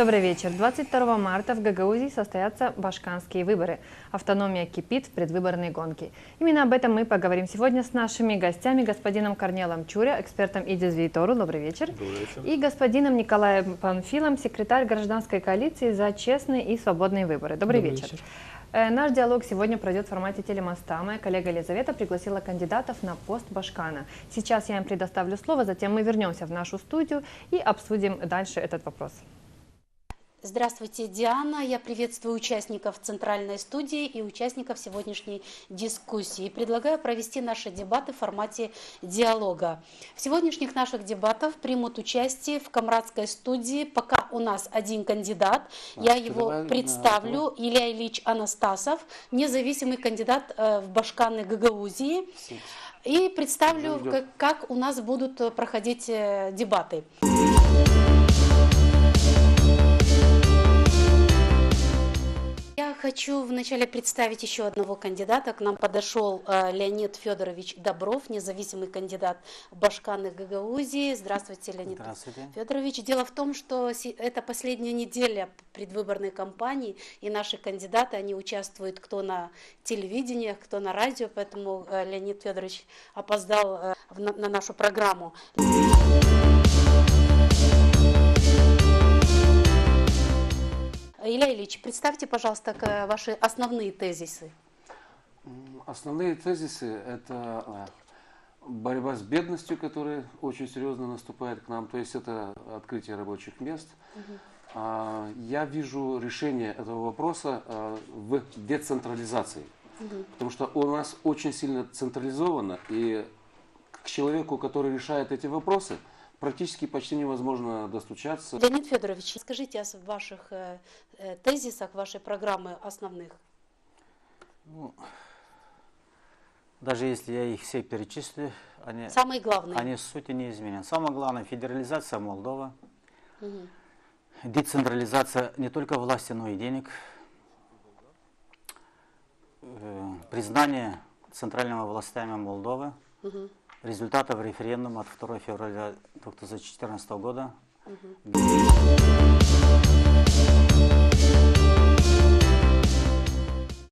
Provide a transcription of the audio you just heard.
Добрый вечер. 22 марта в Гагаузии состоятся башканские выборы. Автономия кипит в предвыборной гонке. Именно об этом мы поговорим сегодня с нашими гостями, господином Корнелом Чуря, экспертом Идис Витору. Добрый вечер. Добрый вечер. И господином Николаем Панфилом, секретарь гражданской коалиции за честные и свободные выборы. Добрый вечер. Наш диалог сегодня пройдет в формате телемоста. Моя коллега Елизавета пригласила кандидатов на пост башкана. Сейчас я им предоставлю слово, затем мы вернемся в нашу студию и обсудим дальше этот вопрос. Здравствуйте, Диана. Я приветствую участников Центральной студии и участников сегодняшней дискуссии. Предлагаю провести наши дебаты в формате диалога. В сегодняшних наших дебатах примут участие в Камрадской студии пока у нас один кандидат. Я его представлю. Илья Ильич Анастасов, независимый кандидат в башканы Гагаузии. И представлю, как у нас будут проходить дебаты. Я хочу вначале представить еще одного кандидата. К нам подошел Леонид Федорович Добров, независимый кандидат в башканы Гагаузии. Здравствуйте, Леонид Федорович. Дело в том, что это последняя неделя предвыборной кампании, и наши кандидаты, они участвуют кто на телевидении, кто на радио, поэтому Леонид Федорович опоздал на нашу программу. Илья Ильич, представьте, пожалуйста, ваши основные тезисы. Основные тезисы – это борьба с бедностью, которая очень серьезно наступает к нам, то есть это открытие рабочих мест. Я вижу решение этого вопроса в децентрализации, потому что у нас очень сильно централизовано, и к человеку, который решает эти вопросы, практически почти невозможно достучаться. Леонид Федорович, скажите о ваших тезисах, вашей программы основных. Ну, даже если я их все перечислю, самые главные. Они в сути не изменят. Самое главное – федерализация Молдовы, децентрализация не только власти, но и денег, признание центральными властями Молдовы, результатов референдума от 2 февраля 2014 года.